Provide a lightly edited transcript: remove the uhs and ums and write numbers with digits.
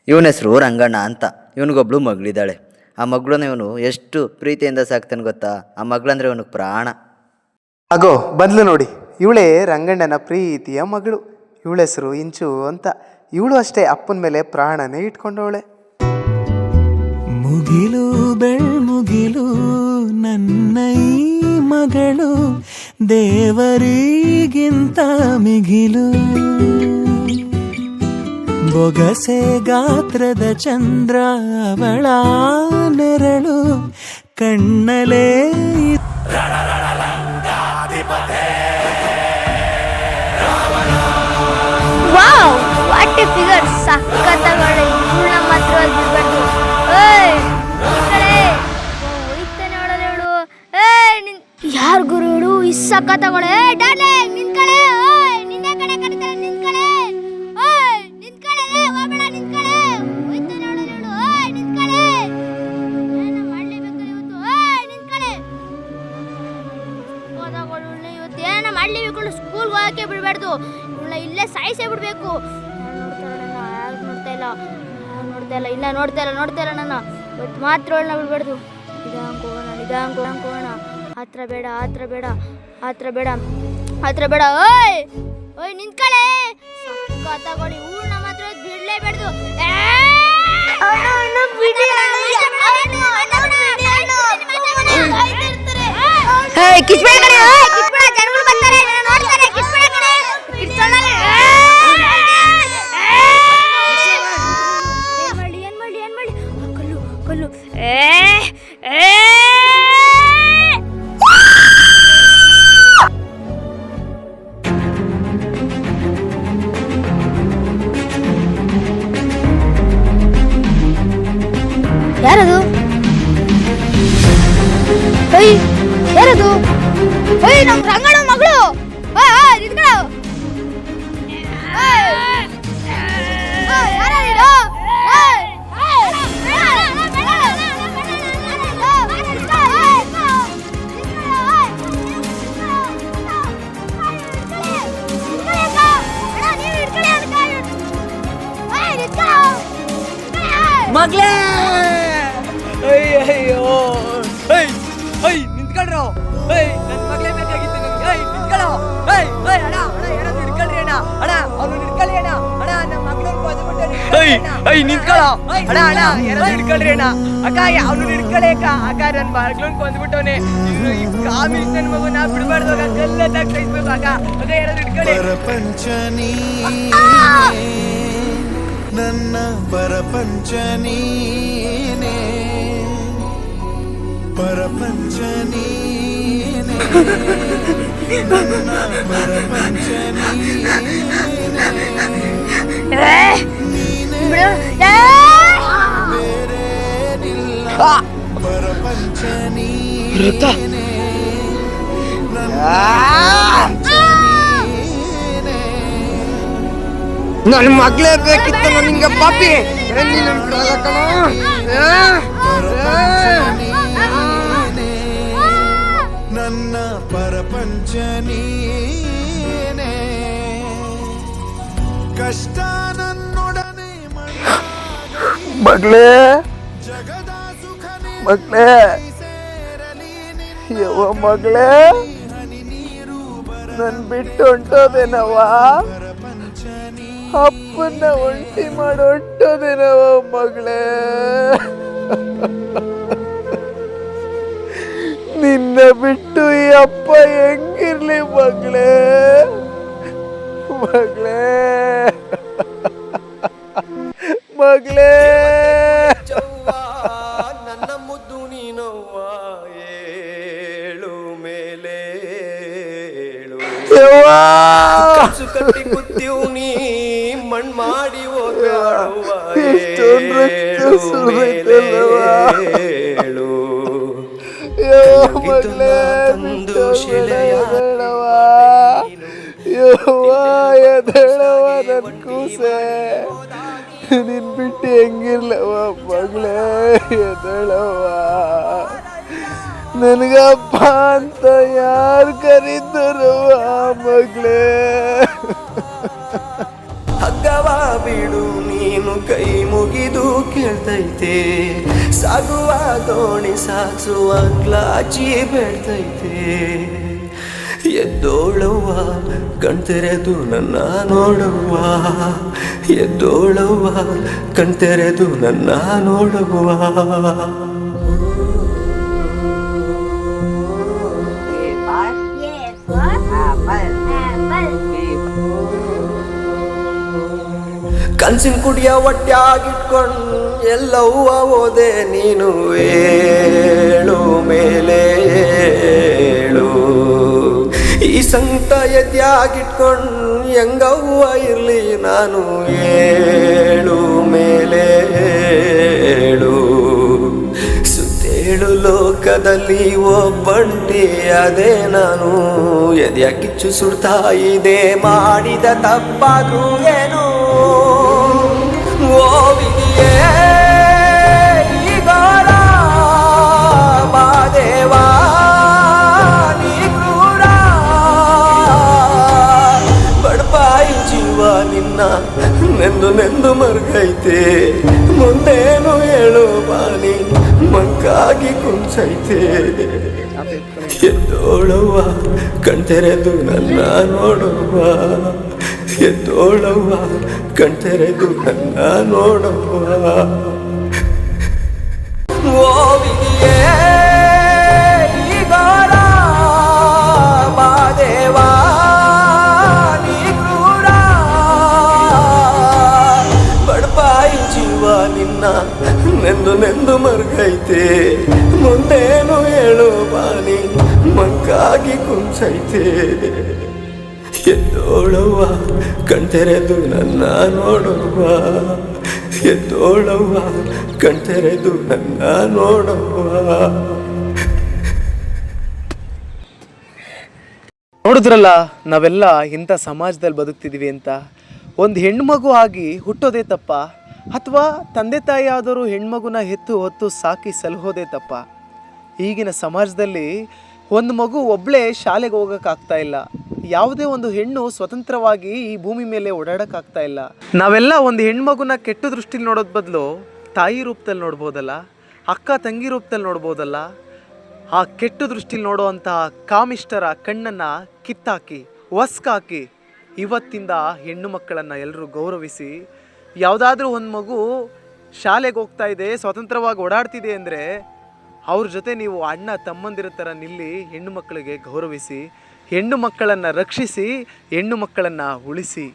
ಇವನ ಹೆಸರು ರಂಗಣ್ಣ ಅಂತ. ಇವನಿಗೊಬ್ಳು ಮಗಳಿದ್ದಾಳೆ. ಆ ಮಗಳನ್ನ ಇವನು ಎಷ್ಟು ಪ್ರೀತಿಯಿಂದ ಸಾಕ್ತಾನೆ ಗೊತ್ತಾ. ಆ ಮಗಳಂದ್ರೆ ಇವನಿಗೆ ಪ್ರಾಣ. ಅಗೋ ಬಂದ್ಲು ನೋಡಿ, ಇವಳೇ ರಂಗಣ್ಣನ ಪ್ರೀತಿಯ ಮಗಳು. ಇವಳ ಹೆಸರು ಇಂಚು ಅಂತ. ಇವಳು ಅಷ್ಟೇ ಅಪ್ಪನ ಮೇಲೆ ಪ್ರಾಣನೇ ಇಟ್ಕೊಂಡವಳೆ. ಮುಗಿಲು ಬೆಳ್ಮುಗಿಲು ನನ್ನ ಈ ಮಗಳು, ದೇವರಿಗಿಂತ ಮಿಗಿಲು. ಬೊಗಸೆ ಗಾತ್ರದ ಚಂದ್ರ ಅವಳ ನೆರಳು, ಕಣ್ಣಲೇ ವಾವ್, ವಾಟ್ ಎ ಫಿಗರ್. ಸಕ್ಕತ್ತಾಗವಳೆ. ಇವಳನ್ನ ಮಾತ್ರ ಬಿಡ್ಬಾರ್ದು. ಯಾರು ಗುರು ಇವಳು? ಇಷ್ಟ ಸಕ್ಕತ್ತಾಗವಳೆ. ಡಾರ್ಲಿಂಗ್ ನಿಂತ್ಕಳೆ. ನಿನ್ನೆ ಕಡೆ ಕರೀತಾರೆ, ನಿಂತ್ಕಳೆ. ನಿಂತ್ಕಳೆ, ಹೋಗಬೇಡ, ನಿಂತ್ಕಳೆ. ಹೋಯ್ತಾನೆ ಅವಳು. ನಿಂತ್ಕಳೆ. ಏನ ಮಾಡ್ಲೇಬೇಕು ಇವತ್ತು? ನಿಂತ್ಕಳೆ. ಹೋದಾಗಳು ಇವತ್ತು ಏನ ಮಾಡ್ಲೇಬೇಕು. ಸ್ಕೂಲ್ಗೆ ಹೋಗಕ್ಕೆ ಬಿಡ್ಬಾರ್ದು. ಇವಳ ಇಲ್ಲೇ ಸಾಯಿಸೇ ಬಿಡ್ಬೇಕು. ನೋಡ್ತಾ ಇಲ್ಲ ನನ್ನ. ಇವತ್ತು ಮಾತ್ರ ಅವಳನ್ನ ಬಿಡ್ಬಾರ್ದು. ನಿಧಾಂಕೋಣ. ಹತ್ರ ಬೇಡ. ಓಯ್ ನಿಂತ್ಕಳೆ. ಸಕ್ಕತ್ತಾಗವಳೆ. ಇವಳನ್ನ ಮಾತ್ರ ಬಿಡ್ಲೇಬಾರ್ದು. ಕಲ್ಲು. ಯಾರದು? ಯಾರದು? ನಮ್ ರಂಗಣ್ಣ ಮಗಳು. ಮಗ್ಲೇ, ಅಯ್ಯೋ ನಿಂತ್ಕೊಳ್ರೋ. ನನ್ನ ಮಗಳೇ ಬೇಕಾಗಿತ್ತು ನನಗೆ. ನಿಂತ್ಕೊಳ್ಳೋ. ಅಣ್ಣ ಯಾರಾದ್ರೂ ಹಿಡ್ಕೊಳ್ರಿ ಅಣ್ಣ. ಅವ್ನು ಹಿಡ್ಕೊಳ್ಳಿ ಅಣ್ಣ. ನಮ್ಮ ಮಗಳನ್ನ ಕೊಂದ್ಬಿಟ್ಟು ನಿಂತ್ಕೊಳ್ಳೋ. ಅಣ್ಣ ಯಾರಾದ್ರೂ ಹಿಡ್ಕೊಳ್ರಿ ಅಣ್ಣ. ಅಕ್ಕ ಅವ್ನು ಹಿಡ್ಕೊಳ್ಳಿ ಅಕ್ಕ. ನನ್ನ ಮಗಳನ್ನ ಕೊಂದ್ಬಿಟ್ಟವನೆ. ನನ್ನ ಮಗುನ ಬಿಡ್ಬಾರ್ದು. ಕಲ್ಲೆತ್ತಾಗ ಕೈಸ್ಬೇಕು ಅಕ್ಕ. ಯಾರಾದ್ರೂ ಹಿಡ್ಕೊಳ್ಳಿ. ನನ್ನ ಪರಪಂಚ ನೀನೇ, ಪರಪಂಚ ನೀನೇ, ನನ್ನ ಪರಪಂಚ ನೀನೇ, ಬೇರೇನಿಲ್ಲ. ಪರಪಂಚ ನೀನೇ, ನನ್ನ ಮಗಳೇ ಬೇಕಿತ್ತು ನಿಂಗೆ ಪಾಪಿ. ನನ್ನ ಪರಪಂಚ ನೀನೇ, ಕಷ್ಟ ನನ್ನೊಡನೆ ಮಗಳೇ, ಜಗದ ಸುಖ ಮಗಳೇ, ಯವ್ವ ಮಗಳೇ, ನನ್ ಬಿಟ್ಟು ಹೊಂಟೋದೇನವ್ವ. ಅಪ್ಪನ್ನ ಒಂಟಿ ಮಾಡಿ ಹೊಂಟೋದೇನವ ಮಗಳೇ. ನಿನ್ನ ಬಿಟ್ಟು ಈ ಅಪ್ಪ ಹೆಂಗಿರ್ಲಿ ಮಗಳೇ. ನನ್ನ ಮುದ್ದು ನೀನವ್ವ. ಏಳು ಮೇಲೆ ಕನಸು ಕಟ್ಟಿ ಕುತ್ತೀವ್ ನೀ ಮಣ್ ಮಾಡಿ ಹೋಗಾಡುವ. ತಂದು ಶಿಲೆಯಾದಳವ ನನ್ ಕೂಸೆ. ನಿನ್ ಬಿಟ್ಟು ಹೆಂಗಿರ್ಲವ ಮಗಳೇ. ಎದಳವ. ನನಗಪ್ಪ ಅಂತ ಯಾರು ಕರೀತಾರವ ಮಗಳೇ. ಹಗ್ಗವ ಬಿಡು ನೀನು ಕೈ ಮುಗಿ ಬೇಡ್ತೈತೆ ಸಾಗುವ ದೋಣಿ ಸಾಗಿಸುವ ಕ್ಲಾಚಿ ಬೇಡ್ತೈತೆ ಎದ್ದೋಳವ್ವ ಕಣ್ತೆರೆದು ನನ್ನ ನೋಡವ್ವ ಎದ್ದೋಳವ್ವ ಕಣ್ತೆರೆದು ನನ್ನ ನೋಡವ್ವ ಕನ್ಸಿನ ಕುಡಿಯ ಹೊಟ್ಯಾಗಿಟ್ಕೊಂಡು ಎಲ್ಲವ್ವ ಓದೆ ನೀನು ಏಳು ಮೇಲೆ ಏಳು ಈ ಸಂಕಟ ಎದ್ಯಾಗಿಟ್ಕೊಂಡು ಹೆಂಗವ್ವ ಇರ್ಲಿ ನಾನು ಏಳು ಮೇಲೆ ಏಳು ಸುತ್ತೇಳು ಲೋಕದಲ್ಲಿ ಒಬ್ಬಂಟಿ ಅದೇ ನಾನು ಎದ್ಯಾ ಕಿಚ್ಚು ಸುಡ್ತಾ ಇದೆ ಮಾಡಿದ ತಪ್ಪಾದ್ರೂ ಏನು ಓ ವಿಧಿಯೇ ಈ ಘೋರ ಬಾದೇವಾ ನೀ ಕ್ರೂರ ಬಡಪಾಯಿ ಜೀವ ನಿನ್ನ ನೆಂದು ಮರ್ಗೈತೆ ಮುಂದೇನು ಹೇಳು ಬಾನಿ ಮಂಕಾಗಿ ಕುಂಚೈತೆ ಎದ್ದೋಳವ್ವ ಕಣ್ತೆರೆದು ನನ್ನ ನೋಡುವ ಎದ್ದೋಳವ್ವ ಕಣ್ತೆರೆದು ನನ್ನ ನೋಡುವ ಓ ವಿಧಿಯೇ ಈ ಘೋರ ಬಾದೇವಾ ನೀ ಕ್ರೂರ ಬಡಪಾಯಿ ಜೀವ ನಿನ್ನ ನೆಂದು ಮರ್ಗೈತೆ ಮುಂದೇನು ಹೇಳು ಬಾನಿ ಮಂಕಾಗಿ ಕುಂಚೈತೆ ಎದ್ದೋಳವ್ವ ಕಣ್ತೆರೆದು ನನ್ನ ನೋಡುವ ಎದ್ದೋಳವ್ವ ಕಣ್ತೆರೆದು ನನ್ನ ನೋಡುವ ನೋಡಿದ್ರಲ್ಲ ನಾವೆಲ್ಲ ಇಂಥ ಸಮಾಜದಲ್ಲಿ ಬದುಕ್ತಿದ್ದೀವಿ ಅಂತ. ಒಂದು ಹೆಣ್ಮಗು ಆಗಿ ಹುಟ್ಟೋದೇ ತಪ್ಪ, ಅಥವಾ ತಂದೆ ತಾಯಿ ಆದರೂ ಹೆಣ್ಮಗುನ ಹೆತ್ತು ಹೊತ್ತು ಸಾಕಿ ಸಲಹೋದೇ ತಪ್ಪ? ಈಗಿನ ಸಮಾಜದಲ್ಲಿ ಒಂದು ಮಗು ಒಬ್ಬಳೇ ಶಾಲೆಗೆ ಹೋಗೋಕ್ಕಾಗ್ತಾ ಇಲ್ಲ. ಯಾವುದೇ ಒಂದು ಹೆಣ್ಣು ಸ್ವತಂತ್ರವಾಗಿ ಈ ಭೂಮಿ ಮೇಲೆ ಓಡಾಡೋಕ್ಕಾಗ್ತಾ ಇಲ್ಲ. ನಾವೆಲ್ಲ ಒಂದು ಹೆಣ್ಮಗುನ ಕೆಟ್ಟ ದೃಷ್ಟಿಲಿ ನೋಡೋದ್ ಬದಲು ತಾಯಿ ರೂಪದಲ್ಲಿ ನೋಡ್ಬೋದಲ್ಲ, ಅಕ್ಕ ತಂಗಿ ರೂಪದಲ್ಲಿ ನೋಡ್ಬೋದಲ್ಲ. ಆ ಕೆಟ್ಟ ದೃಷ್ಟಿಲಿ ನೋಡುವಂತಹ ಕಾಮಿಷ್ಟರ ಕಣ್ಣನ್ನು ಕಿತ್ತಾಕಿ ಒಸ್ಕಾಕಿ ಇವತ್ತಿಂದ ಹೆಣ್ಣು ಮಕ್ಕಳನ್ನು ಎಲ್ಲರೂ ಗೌರವಿಸಿ, ಯಾವುದಾದ್ರೂ ಒಂದು ಮಗು ಶಾಲೆಗೆ ಹೋಗ್ತಾ ಇದೆ, ಸ್ವತಂತ್ರವಾಗಿ ಓಡಾಡ್ತಿದೆ ಅಂದರೆ ಅವ್ರ ಜೊತೆ ನೀವು ಅಣ್ಣ ತಮ್ಮಂದಿರ ಥರ ನಿಲ್ಲಿ ಹೆಣ್ಣು ಮಕ್ಕಳಿಗೆ ಗೌರವಿಸಿ, ಹೆಣ್ಣು ಮಕ್ಕಳನ್ನು ರಕ್ಷಿಸಿ, ಹೆಣ್ಣು ಮಕ್ಕಳನ್ನು ಉಳಿಸಿ.